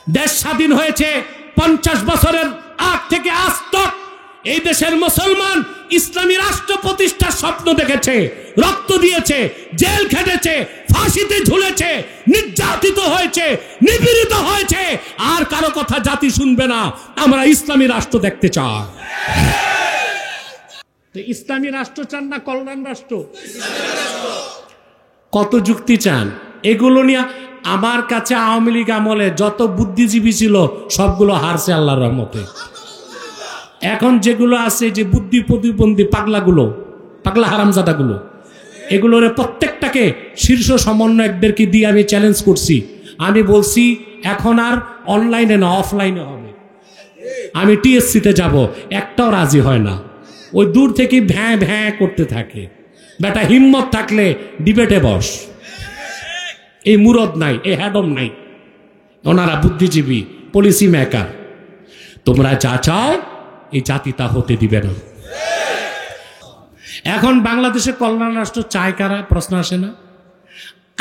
দেশ স্বাধীন হয়েছে 50 বছরের আগ থেকে আজ তক এই দেশের মুসলমান ইসলামী রাষ্ট্র প্রতিষ্ঠার স্বপ্ন দেখেছে, রক্ত দিয়েছে, জেল খেটেছে, ফাঁসিতে ঝুলেছে, নির্যাতিত হয়েছে, নিপীড়িত হয়েছে। আর কারো কথা জাতি শুনবে না। আমরা ইসলামী রাষ্ট্র দেখতে চাই। ইসলামী রাষ্ট্র চান না কল্যাণ রাষ্ট্র? কত যুক্তি চান? এগুলো নিয়ে আমার কাছে আওয়ামী লীগ আমলে যত বুদ্ধিজীবী ছিল সবগুলো হারছে আল্লাহর রহমতে। এখন যেগুলো আছে, যে বুদ্ধি প্রতিবন্ধী পাগলাগুলো, পাগলা হারামজাদাগুলো, এগুলোর প্রত্যেকটাকে শীর্ষ সমন্বয়কদেরকে দিয়ে আমি চ্যালেঞ্জ করছি। আমি বলছি এখন আর অনলাইনে না, অফলাইনে হবে। আমি টিএসসিতে যাব, একটাও রাজি হয় না। ওই দূর থেকে ভ্যাঁ ভ্যাঁ করতে থাকে। বেটা হিম্মত থাকলে ডিবেটে বস। এই মুরদ নাই, এই হ্যাডম নাই। ওনারা বুদ্ধিজীবী, পলিসি মেকার। তোমরা যা চাও এই জাতি তা হতে দিবে না। এখন বাংলাদেশে কল্যাণ রাষ্ট্র চায় কারা? প্রশ্ন আসে না?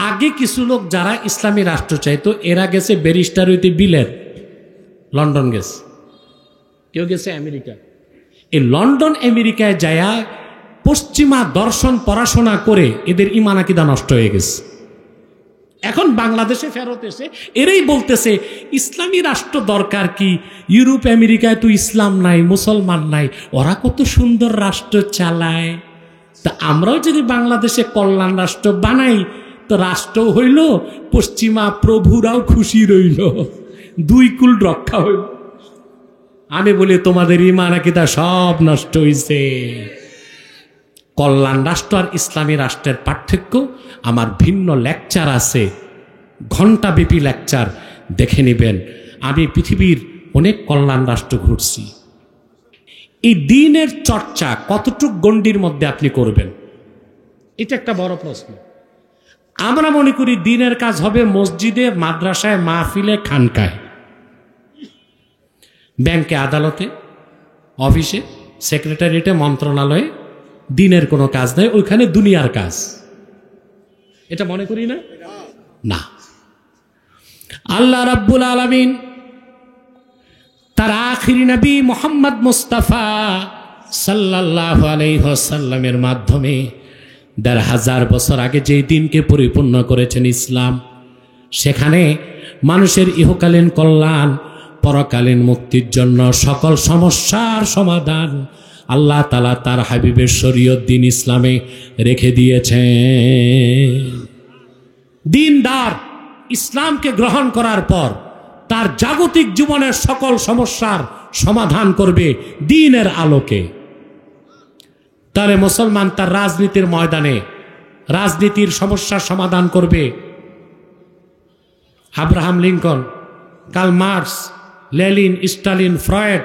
আগে কিছু লোক যারা ইসলামী রাষ্ট্র চাইতো এরা গেছে ব্যারিস্টার হইতে বিলের, লন্ডন গেছে, কেউ গেছে আমেরিকা। এই লন্ডন আমেরিকায় যায়া পশ্চিমা দর্শন পড়াশোনা করে এদের ঈমান আকীদা নষ্ট হয়ে গেছে। এখন বাংলাদেশে ফেরত এসে এরাই বলতেছে ইসলামী রাষ্ট্র দরকার কি? ইউরোপ আমেরিকায় তো ইসলাম নাই, মুসলমান নাই, ওরা কত সুন্দর রাষ্ট্র চালায়। তা আমরাও যদি বাংলাদেশে কল্যাণ রাষ্ট্র বানাই তো রাষ্ট্র হইল, পশ্চিমা প্রভুরাও খুশি রইল, দুই কুল রক্ষা হইল। আমি বলি তোমাদের ঈমান আকীদা সব নষ্ট হইছে। কল্যাণ রাষ্ট্র আর ইসলামী রাষ্ট্রের পার্থক্য আমার ভিন্ন লেকচার আছে, ঘণ্টাব্যাপী লেকচার, দেখে নেবেন। আমি পৃথিবীর অনেক কল্যাণ রাষ্ট্র ঘুরছি। এই দ্বীনের চর্চা কতটুক গণ্ডির মধ্যে আপনি করবেন, এটা একটা বড় প্রশ্ন। আমরা মনে করি দ্বীনের কাজ হবে মসজিদে, মাদ্রাসায়, মাহফিলে, খানকায়, ব্যাংকে, আদালতে, অফিসে, সেক্রেটারিয়েটে, মন্ত্রণালয়ে। দ্বীনের কোনো কাজ নাই, ওইখানে দুনিয়ার কাজ। এটা মনে করি না? না। আল্লাহ রাব্বুল আলামিন তার আখিরি নবী মুহাম্মদ মুস্তাফা সাল্লাল্লাহু আলাইহি ওয়াসাল্লামের মাধ্যমে ১৫০০ বছর আগে যেই দিনকে পরিপূর্ণ করেছেন ইসলাম, সেখানে মানুষের ইহকালীন কল্যাণ, পরকালীন মুক্তির জন্য সকল সমস্যার সমাধান আল্লাহ তাআলা তার হাবিবের শরীয়ত দিন ইসলামে রেখে দিয়েছেন। দিনদার ইসলামকে গ্রহণ করার পর তার জাগতিক জীবনের সকল সমস্যার সমাধান করবে দ্বীনের আলোকে। তাহলে মুসলমান তার রাজনীতির ময়দানে রাজনীতির সমস্যার সমাধান করবে Abraham Lincoln, Karl Marx, Lenin, Stalin, Freud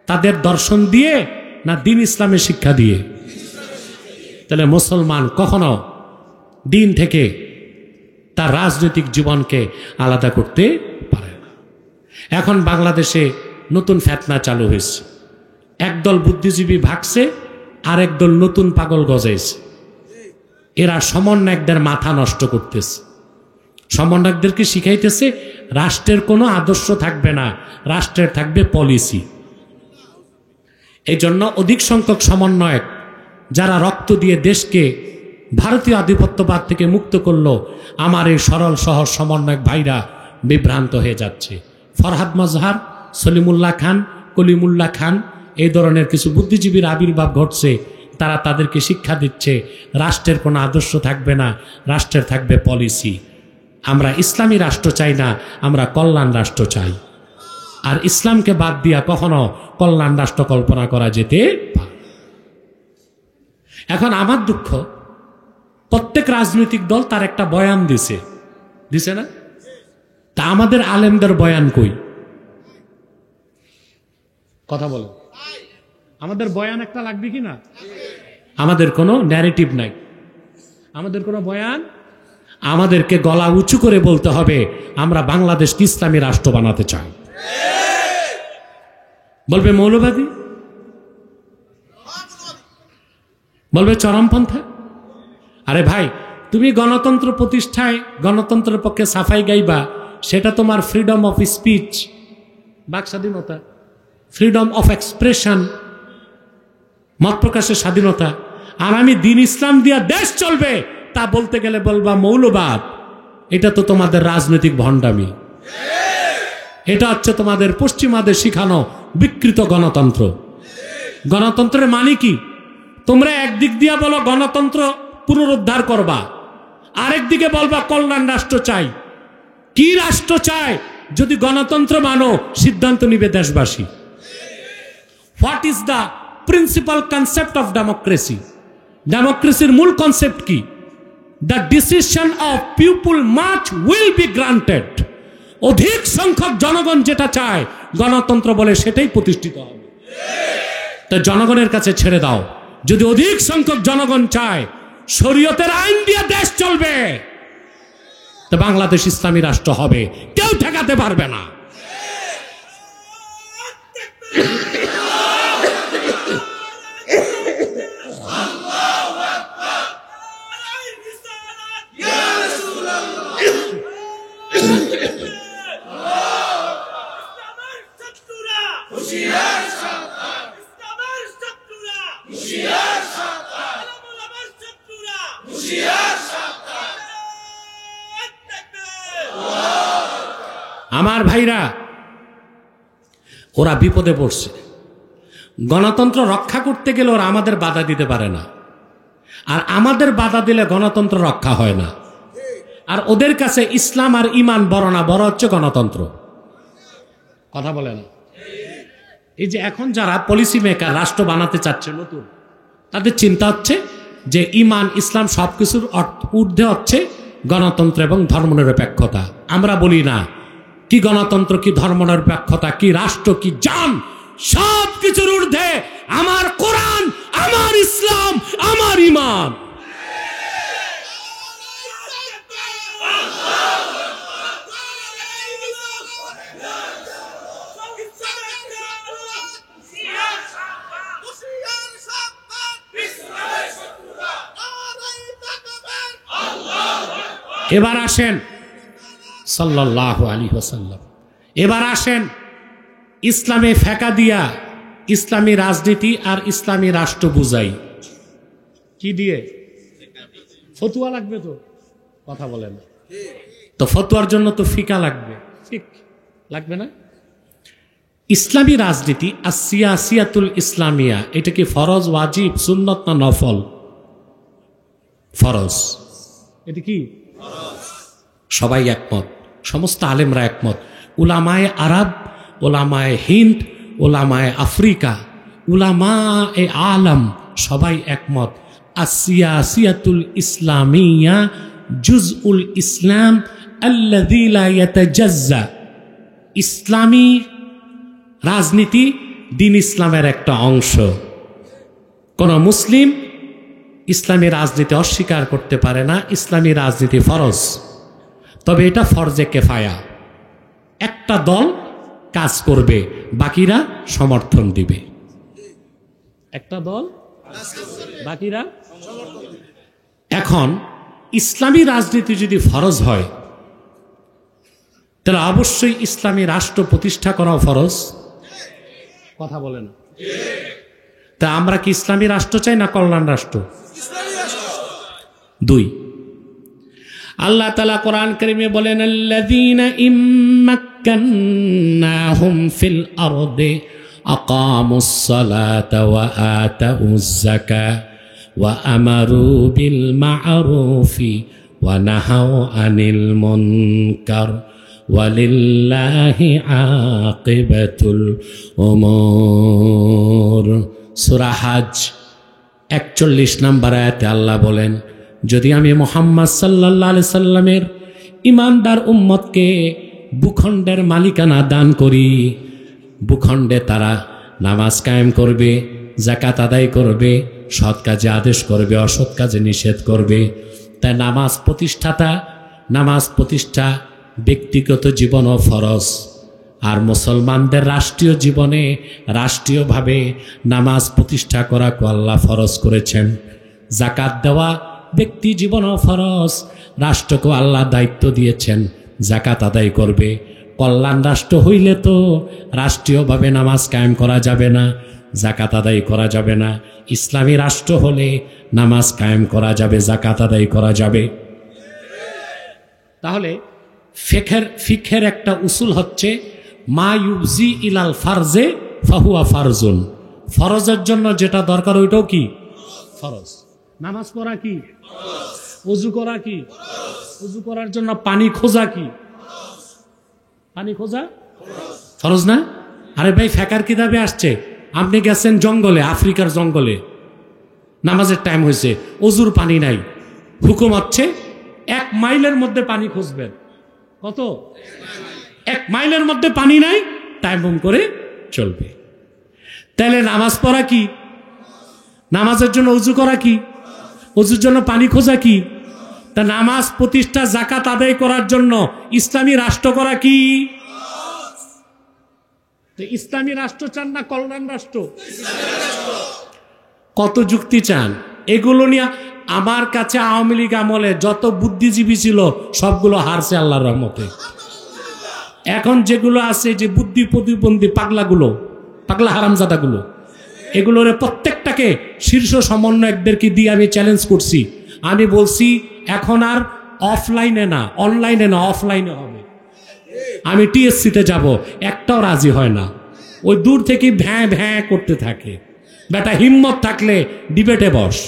তাদের দর্শন দিয়ে না দ্বীন ইসলামের শিক্ষা দিয়ে? তাহলে মুসলমান কখনো দ্বীন থেকে তার রাজনৈতিক জীবনকে আলাদা করতে পারে না। এখন বাংলাদেশে নতুন ফেতনা চালু হয়েছে। একদল বুদ্ধিজীবী ভাগছে, আর একদল নতুন পাগল গজাইছে। এরা সমন্বয়কদের মাথা নষ্ট করতেছে। সমন্বয়কদেরকে শিখাইতেছে রাষ্ট্রের কোনো আদর্শ থাকবে না, রাষ্ট্রের থাকবে পলিসি। এই জন্য অধিক সংখ্যক সমন্বয়ক যারা রক্ত দিয়ে দেশকে ভারতীয় আধিপত্যবাদ থেকে মুক্ত করলো, আমার এই সরল সহজ সমন্বয়ক ভাইরা বিভ্রান্ত হয়ে যাচ্ছে। ফরহাদ মজহার, সলিমুল্লাহ খান, কলিমুল্লাহ খান, এই ধরনের কিছু বুদ্ধিজীবীর আবির্ভাব ঘটছে। তারা তাদেরকে শিক্ষা দিচ্ছে রাষ্ট্রের কোনো আদর্শ থাকবে না, রাষ্ট্রের থাকবে পলিসি। আমরা ইসলামী রাষ্ট্র চাই না, আমরা কল্যাণ রাষ্ট্র চাই। আর ইসলামকে বাদ দিয়া কখনো কল্যাণ রাষ্ট্র কল্পনা করা যেতে পারে। এখন আমার দুঃখ, প্রত্যেক রাজনৈতিক দল তার একটা বয়ান দিছে না? তা আমাদের আলেমদের বয়ান কই? কথা বলো, আমাদের বয়ান একটা লাগবে কি না? আমাদের কোনো ন্যারেটিভ নাই, আমাদের কোনো বয়ান। আমাদেরকে গলা উঁচু করে বলতে হবে আমরা বাংলাদেশকে ইসলামী রাষ্ট্র বানাতে চাই। বলবে মৌলবাদী, বলবে চরমপন্থা। আরে ভাই, তুমি গণতন্ত্র প্রতিষ্ঠায় গণতন্ত্রের পক্ষে সাফাই গাইবা, সেটা তোমার ফ্রিডম অফ স্পিচ, বাক স্বাধীনতা, ফ্রিডম অফ এক্সপ্রেশন, মত প্রকাশের স্বাধীনতা। আর আমি দিন ইসলাম দিয়া দেশ চলবে তা বলতে গেলে বলবা মৌলবাদ। এটা তো তোমাদের রাজনৈতিক ভণ্ডামি, এটা হচ্ছে তোমাদের পশ্চিমাদের শিখানো বিকৃত গণতন্ত্র। গণতন্ত্রের মানে কি? তোমরা একদিক দিয়া বলো গণতন্ত্র পুনরুদ্ধার করবা, আরেকদিকে বলবা কল্যাণ রাষ্ট্র চাই। কি রাষ্ট্র চায়? যদি গণতন্ত্র মানো সিদ্ধান্ত নিবে দেশবাসী। What is the principal concept of democracy? ডেমোক্রেসির মূল কনসেপ্ট কি? The decision of people much will be granted. অধিক সংখ্যক জনগণ যেটা চায় গণতন্ত্র বলে সেটাই প্রতিষ্ঠিত হবে। তো জনগণের কাছে ছেড়ে দাও। যদি অধিক সংখ্যক জনগণ চায় শরীয়তের আইন দিয়ে দেশ চলবে, তো বাংলাদেশ ইসলামী রাষ্ট্র হবে, কেউ ঠেকাতে পারবে না। আমার ভাইরা, ওরা বিপদে পড়ছে। গণতন্ত্র রক্ষা করতে গেলে ওরা আমাদের বাধা দিতে পারে না, আর আমাদের বাধা দিলে গণতন্ত্র রক্ষা হয় না। আর ওদের কাছে ইসলাম আর ইমান বড় না, বড় হচ্ছে গণতন্ত্র। কথা বলে না? এই যে এখন যারা পলিসি মেকার রাষ্ট্র বানাতে চাচ্ছে নতুন, তাদের চিন্তা হচ্ছে যে ইমান ইসলাম সবকিছুর ঊর্ধ্বে হচ্ছে গণতন্ত্র এবং ধর্মনিরপেক্ষতা। আমরা বলি না, কি গণতন্ত্র, কি ধর্মনিরপেক্ষতা, কি রাষ্ট্র, কি জান, সব কিছুর ঊর্ধ্বে আমার কোরআন, আমার ইসলাম, আমার ইমান। এবার আসেন সাল্লাল্লাহু আলাইহি ওয়াসাল্লাম, এবার আসেন ইসলামে ফেকা দিয়া ইসলামী রাজনীতি আর ইসলামী রাষ্ট্র বুঝাই। কি দিয়ে? ফতুয়া লাগবে তো, কথা বলেন তো, ফতুয়ার জন্য তো ফিকা লাগবে, ঠিক লাগবে না? ইসলামী রাজনীতি আর সিয়াসিয়াতুল ইসলামিয়া, এটা কি ফরজ, ওয়াজিব, সুন্নত না নফল? ফরজ। এটা কি? সবাই একমত, সমস্ত আলেমরা একমত। উলামায়ে আরব, উলামায়ে হিন্দ, উলামায়ে আফ্রিকা, উলামায়ে আলম সবাই একমত। আসিয়াসিয়াতুল ইসলামিয়া জুজউল ইসলাম আল্লাযী লা ইয়াতাজাজ্জা। ইসলামী রাজনীতি দিন ইসলামের একটা অংশ। কোন মুসলিম ইসলামী রাজনীতি অস্বীকার করতে পারে না। ইসলামী রাজনীতি ফরজ, তবে এটা ফরজে কেফায়া। একটা দল কাজ করবে, বাকিরা সমর্থন দিবে। একটা দল, বাকিরা। এখন ইসলামী রাজনীতি যদি ফরজ হয়, তাহলে অবশ্যই ইসলামী রাষ্ট্র প্রতিষ্ঠা করাও ফরজ। কথা বলেন। তা আমরা কি ইসলামী রাষ্ট্র চাই না কল্যাণ রাষ্ট্র? দুই, আল্লাহ তাআলা কোরআন কারীমে বলেন, আল্লাযীনা ইম্মাক্কান্নাহুম ফিল আরদি আকামুস সালাতা ওয়া আতাউজ যাকাত ওয়া আমারু বিল মা'রুফি ওয়া নাহাউ আনিল মুনকার ওয়ালিল্লাহি আকিবাতুল উমুর। সূরা হজ 41 নম্বর আয়াতে আল্লাহ বলেন, যদি আমি মুহাম্মদ সাল্লাল্লাহু আলাইহি সাল্লামের ইমানদার উম্মতকে ভূখণ্ডের মালিকানা দান করি, ভূখণ্ডে তারা নামাজ কায়েম করবে, যাকাত আদায় করবে, সৎ কাজে আদেশ করবে, অসৎ কাজে নিষেধ করবে। তাই নামাজ প্রতিষ্ঠা ব্যক্তিগত জীবনও ফরজ। আর মুসলমানদের রাষ্ট্রীয় জীবনে রাষ্ট্রীয়ভাবে নামাজ প্রতিষ্ঠা করাকে আল্লাহ ফরজ করেছেন। যাকাত দেওয়া ব্যক্তি জীবনও ফরজ, রাষ্ট্রকে আল্লাহ দায়িত্ব দিয়েছেন জাকাত আদায় করবে। কল্যাণ রাষ্ট্র হইলে তো রাষ্ট্রীয়ভাবে নামাজ কায়েম করা যাবে না, জাকাত আদায় করা যাবে না। ইসলামী রাষ্ট্র হলে নামাজ কায়েম করা যাবে, জাকাত আদায় করা যাবে। তাহলে ফিকহের একটা উসুল হচ্ছে মা ইউজি ইলাল ফারজে ফাহুয়া ফারজুন। ফরজের জন্য যেটা দরকার ওইটাও কি ফরজ। নামাজ পড়া কি, ওযু করা কি, ওযু করার জন্য পানি খোঁজা কি, পানি খোঁজা ফরজ না? আরে ভাই, ফেকার কিতাবে আসছে আপনি গেছেন জঙ্গলে, আফ্রিকার জঙ্গলে, নামাজের টাইম হয়েছে, ওযুর পানি নাই, হুকুম হচ্ছে 1 মাইলের মধ্যে পানি খুঁজবেন। কত? 1 মাইলের মধ্যে পানি নাই, টাইম করে চলবে। তাহলে নামাজ পড়া কি, নামাজের জন্য ওযু করা কি, ওযুর জন্য পানি খোঁজা কি? তা নামাজ প্রতিষ্ঠা, জাকাত আদায় করার জন্য ইসলামী রাষ্ট্র করা কি? ইসলামী রাষ্ট্র চান না কল্যাণ রাষ্ট্র? কত যুক্তি চান? এগুলো নিয়ে আমার কাছে আওয়ামী লীগ আমলে যত বুদ্ধিজীবী ছিল সবগুলো হারছে আল্লাহর রহমতে। এখন যেগুলো আছে, যে বুদ্ধি প্রতিবন্ধী পাগলাগুলো, পাগলা হারামজাদাগুলো, এগুলোর প্রত্যেকটাকে শীর্ষ সমন্বয়কদেরকে দিয়ে আমি চ্যালেঞ্জ করছি। আমি বলছি এখন আর অফলাইনে না, অনলাইনে না, অফলাইনে হবে। আমি টিএসসিতে যাব, একটাও রাজি হয় না। ওই দূর থেকে ভ্যাঁ ভ্যাঁ করতে থাকে। বেটা হিম্মত থাকলে ডিবেটে বস,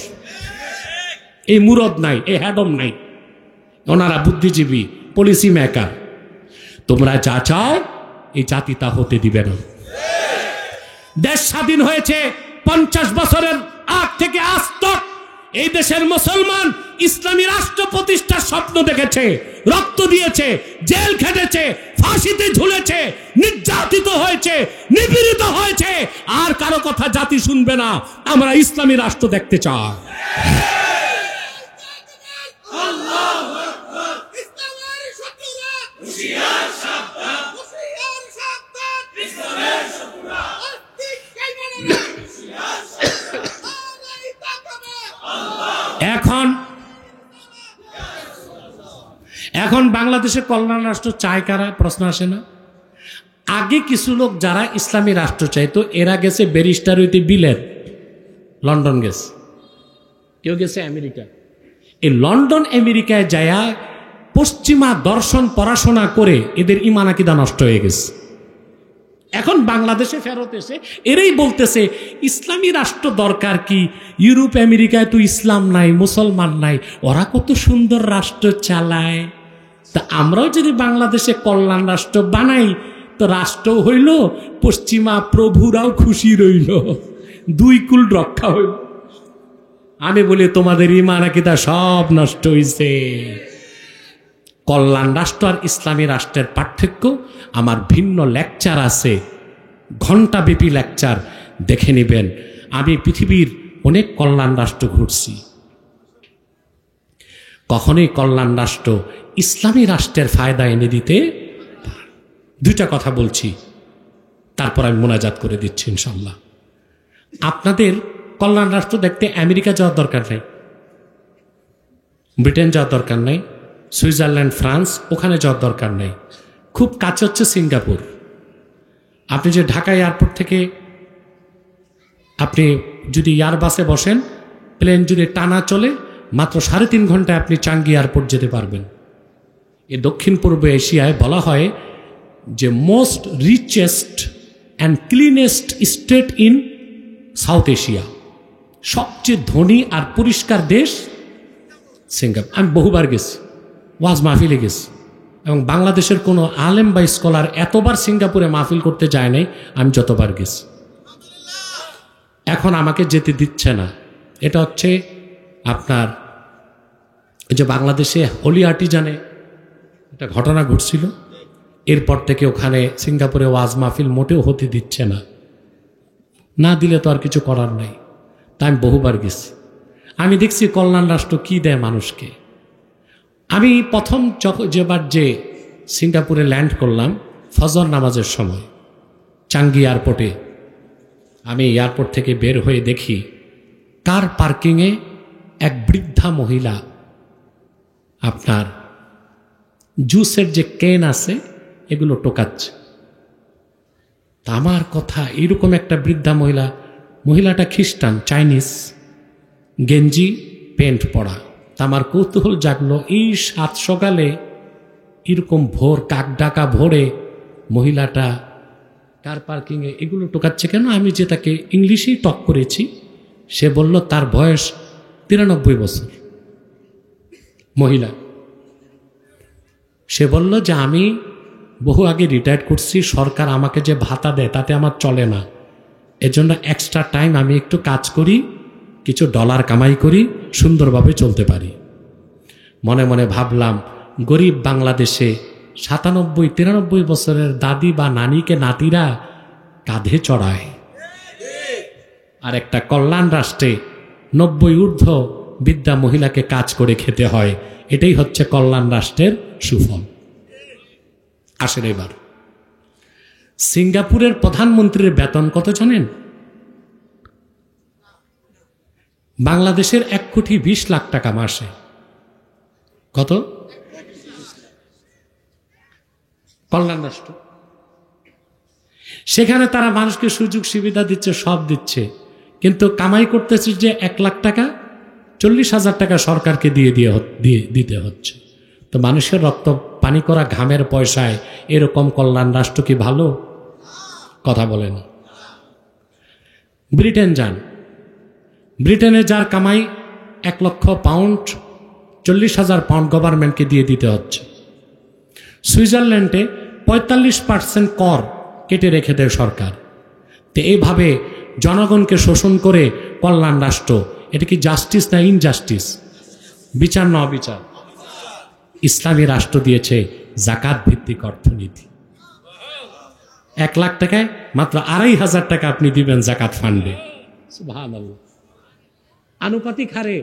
এই মুরদ নাই, এই হ্যাডম নাই। ওনারা বুদ্ধিজীবী, পলিসি মেকার। তোমরা যা চাও এই জাতি তা হতে দিবে না। দেশ স্বাধীন হয়েছে 50 বছরের আগ থেকে আজ তক এই দেশের মুসলমান ইসলামী রাষ্ট্র প্রতিষ্ঠার স্বপ্ন দেখেছে, রক্ত দিয়েছে, জেল খেটেছে, ফাঁসিতে ঝুলেছে, নির্যাতিত হয়েছে, নিপীড়িত হয়েছে। আর কারো কথা জাতি শুনবে না। আমরা ইসলামী রাষ্ট্র দেখতে চাই। এখন বাংলাদেশে কল্যাণ রাষ্ট্র চায় কারা? প্রশ্ন আসে না? আগে কিছু লোক যারা ইসলামী রাষ্ট্র চাইতো, এরা গেছে ব্যারিস্টার হইতে বিলেত, লন্ডন গেছে, কেউ গেছে আমেরিকা। এই লন্ডন আমেরিকায় যায়া পশ্চিমা দর্শন পড়াশোনা করে এদের ঈমান আকীদা নষ্ট হয়ে গেছে। এখন বাংলাদেশে ফেরত এসে এরাই বলতেছে ইসলামী রাষ্ট্র দরকার কি, ইউরোপ আমেরিকায় তো ইসলাম নাই, মুসলমান নাই, ওরা কত সুন্দর রাষ্ট্র চালায়। তা আমরাও যদি বাংলাদেশে কল্যাণ রাষ্ট্র বানাই তো রাষ্ট্র হইল, পশ্চিমা প্রভুরাও খুশি রইল, 2 কুল রক্ষা হইল। আমি বলি তোমাদের ঈমান আকীদা সব নষ্ট হইছে। কল্যাণ রাষ্ট্র আর ইসলামী রাষ্ট্রের পার্থক্য আমার ভিন্ন লেকচার আছে, ঘণ্টাব্যাপী লেকচার, দেখে নেবেন। আমি পৃথিবীর অনেক কল্যাণ রাষ্ট্র ঘুরছি, কখনোই কল্যাণ রাষ্ট্র ইসলামী রাষ্ট্রের ফায়দা এনে দিতে। 2টা কথা বলছি, তারপর আমি মোনাজাত করে দিচ্ছি ইনশাল্লাহ। আপনাদের কল্যাণ রাষ্ট্র দেখতে আমেরিকা যাওয়ার দরকার নেই, ব্রিটেন যাওয়ার দরকার নেই, সুইজারল্যান্ড, ফ্রান্স, ওখানে যাওয়ার দরকার নেই। খুব কাছে হচ্ছে সিঙ্গাপুর। আপনি যে ঢাকা এয়ারপোর্ট থেকে আপনি যদি এয়ারবাসে বসেন, প্লেন যদি টানা চলে, মাত্র 3.5 ঘন্টায় আপনি চাঙ্গি এয়ারপোর্ট যেতে পারবেন। এ দক্ষিণ পূর্ব এশিয়ায় বলা হয় যে most richest and cleanest state in south Asia. সবচেয়ে ধনী আর পরিষ্কার দেশ সিঙ্গাপুর। আমি বহুবার গেছি, ওয়াজ মাহফিলে গেছি, এবং বাংলাদেশের কোনো আলেম বা স্কলার এতবার সিঙ্গাপুরে মাহফিল করতে যায় নাই আমি যতবার গেছি। এখন আমাকে যেতে দিচ্ছে না। এটা হচ্ছে আপনার এই যে বাংলাদেশে হোলি আর্টিজানে একটা ঘটনা ঘটছিল, এরপর থেকে ওখানে সিঙ্গাপুরে ওয়াজ মাহফিল মোটেও হতে দিচ্ছে না। না দিলে তো আর কিছু করার নাই। তা আমি বহুবার গেছি। আমি দেখছি কল্যাণ রাষ্ট্র কি দেয় মানুষকে। আমি প্রথম যেবার যে সিঙ্গাপুরে ল্যান্ড করলাম ফজর নামাজের সময় চাঙ্গি এয়ারপোর্টে, আমি এয়ারপোর্ট থেকে বের হয়ে দেখি কার পার্কিংয়ে এক বৃদ্ধা মহিলা আপনার জুসের যে কেন আছে এগুলো টোকাচ্ছে। তা আমার কথা, এইরকম একটা বৃদ্ধা মহিলাটা খ্রিস্টান, চাইনিজ, গেঞ্জি প্যান্ট পরা। তা আমার কৌতূহল জাগলো, এই সাত সকালে এরকম ভোর কাক ডাকা ভোরে মহিলাটা কার পার্কিংয়ে এগুলো টোকাচ্ছে কেন? আমি যে তাকে ইংলিশেই টক করেছি, সে বলল তার বয়স 93 বছর, মহিলা। সে বলল যে আমি বহু আগে রিটায়ার করছি, সরকার আমাকে যে ভাতা দেয় তাতে আমার চলে না, এজন্য এক্সট্রা টাইম আমি একটু কাজ করি, কিছু ডলার কামাই করি, সুন্দরভাবে চলতে পারি। মনে মনে ভাবলাম, গরিব বাংলাদেশে 97-93 বছরের দাদি বা নানিকে নাতিরা কাঁধে চড়ায়, আর একটা কল্যাণ রাষ্ট্রে 90 ঊর্ধ্ব বৃদ্ধা মহিলাকে কাজ করে খেতে হয়। এটাই হচ্ছে কল্যাণ রাষ্ট্রের সুফল। আসেন এবার, সিঙ্গাপুরের প্রধানমন্ত্রীর বেতন কত জানেন? বাংলাদেশের 1,20,00,000 টাকা মাসে। কত? কল্যাণ রাষ্ট্র। সেখানে তারা মানুষকে সুযোগ সুবিধা দিচ্ছে, সব দিচ্ছে, কিন্তু কামাই করতেছে যে 1 লাখ টাকা, 40,000 টাকা সরকারকে দিতে হচ্ছে। তো মানুষের রক্ত পানি করা ঘামের পয়সায় এরকম কল্যাণ রাষ্ট্র কি ভালো? কথা বলেন। ব্রিটেন যান, ব্রিটেনে যার কামাই 1 লক্ষ পাউন্ড, 40,000 পাউন্ড গভর্নমেন্টকে দিয়ে দিতে হচ্ছে। সুইজারল্যান্ডে 45% কর কেটে রেখে দেয় সরকার। তো এইভাবে জনগণকে শোষণ করে কল্যাণ রাষ্ট্র, এটা কি জাস্টিস না ইনজাস্টিস? বিচার না অবিচার? ইসলামী রাষ্ট্র দিয়েছে জাকাত ভিত্তিক অর্থনীতি। 1 লাখ টাকায় মাত্র 2,500 টাকা আপনি দিবেন জাকাত ফান্ডে। সুবহানাল্লাহ। আনুপাতিক হারে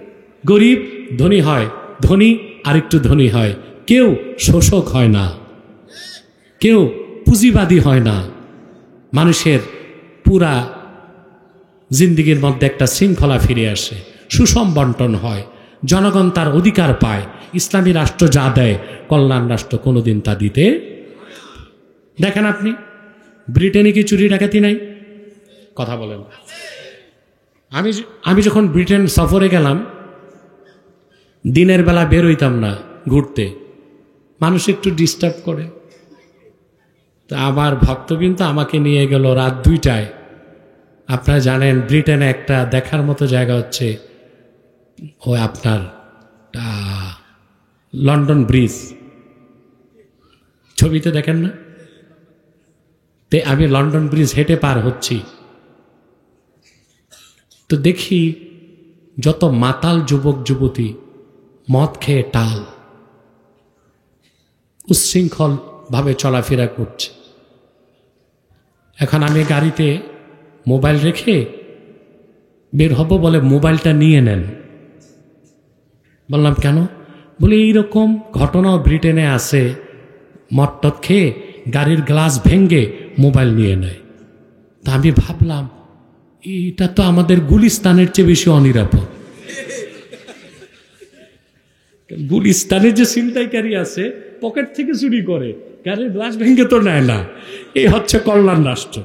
গরিব ধনী হয়, ধনী আরেকটু ধনী হয়, কেউ শোষক হয় না, কেউ পুঁজিবাদী হয় না। মানুষের পুরা জিন্দিগির মধ্যে একটা শৃঙ্খলা ফিরে আসে, সুষম বন্টন হয়, জনগণ তার অধিকার পায়। ইসলামী রাষ্ট্র যা দেয় কল্যাণ রাষ্ট্র কোনোদিন তা দিতে। দেখেন আপনি, ব্রিটেনে কি চুরি ডাকাতি নাই? কথা বলেন। আমি যখন ব্রিটেন সফরে গেলাম, দিনের বেলা বের হইতাম না ঘুরতে, মানুষ একটু ডিস্টার্ব করে। তো আমার ভক্তবৃন্দ আমাকে নিয়ে গেল রাত 2টায়। আপনারা জানেন ব্রিটেনে একটা দেখার মতো জায়গা হচ্ছে ওই আপনার লন্ডন ব্রিজ, ছবিতে দেখেন না? তে আমি লন্ডন ব্রিজ হেঁটে পার হচ্ছি, তো দেখি যত মাতাল যুবক যুবতী মদ খেয়ে টাল উচ্ছৃঙ্খল ভাবে চলাফেরা করছে। এখন আমি গাড়িতে মোবাইল রেখে বের হব, বলে মোবাইলটা নিয়ে নেন। বললাম কেন? বলে এইরকম ঘটনাও ব্রিটেনে আছে, মদ খেয়ে গাড়ির গ্লাস ভেঙে মোবাইল নিয়ে নেয়। তা আমি ভাবলাম এটা তো আমাদের গুলিস্তানের চেয়ে বেশি অনিরাপদ। গুলিস্তানের যে ছিনতাইকারী আছে পকেট থেকে চুরি করে, গাড়ির গ্লাস ভেঙে তো নেয় না। এই হচ্ছে কল্যাণ রাষ্ট্র।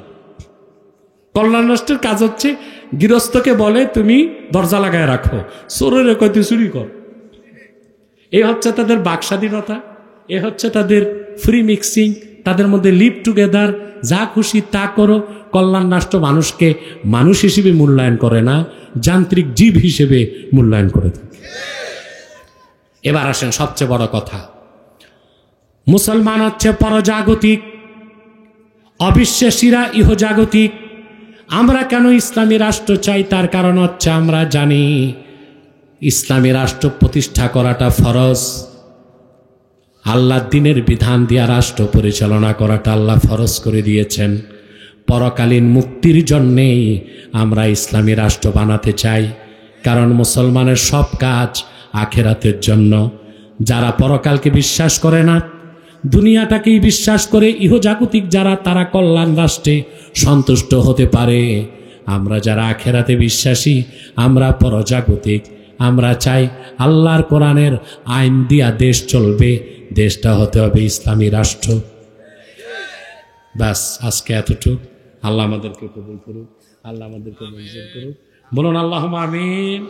কল্যাণ রাষ্ট্রের কাজ হচ্ছে গৃহস্থকে বলে তুমি দরজা লাগায় রাখো, চোরের কয় তুই চুরি কর। এই হচ্ছে তাদের বাক স্বাধীনতা, এ হচ্ছে তাদের ফ্রি মিক্সিং, তাদের মধ্যে লিভ টুগেদার, যা খুশি তা করো। কল্যাণ রাষ্ট্র মানুষকে মানুষ হিসেবে মূল্যায়ন করে না, যান্ত্রিক জীব হিসেবে মূল্যায়ন করে থাকে। এবার আসেন সবচেয়ে বড় কথা, মুসলমান হচ্ছে পরজাগতিক, অবিশ্বাসীরা ইহজাগতিক। আমরা কেন ইসলামী রাষ্ট্র চাই? তার কারণ হচ্ছে আমরা জানি ইসলামী রাষ্ট্র প্রতিষ্ঠা করাটা ফরজ। আল্লাহর দ্বীনের বিধান দিয়া রাষ্ট্র পরিচালনা করাটা আল্লাহ ফরজ করে দিয়েছেন। পরকালীন মুক্তির জন্যেই আমরা ইসলামী রাষ্ট্র বানাতে চাই, কারণ মুসলমানের সব কাজ আখেরাতের জন্য। যারা পরকালকে বিশ্বাস করে না, দুনিয়াটাকেই বিশ্বাস করে ইহজাগতিক যারা, তারা কল্যাণ রাষ্ট্রে সন্তুষ্ট হতে পারে। আমরা যারা আখেরাতে বিশ্বাসী, আমরা পরজাগতিক। আমরা চাই আল্লাহর কোরআনের আইন দিয়া দেশ চলবে, দেশটা হতে হবে ইসলামী রাষ্ট্র। ব্যাস, আজকে এতটুক। আল্লাহ আমাদেরকে কবুল করুক, আল্লাহ আমাদেরকে মঞ্জুর করুক। বলুন আল্লাহুম্মা আমিন।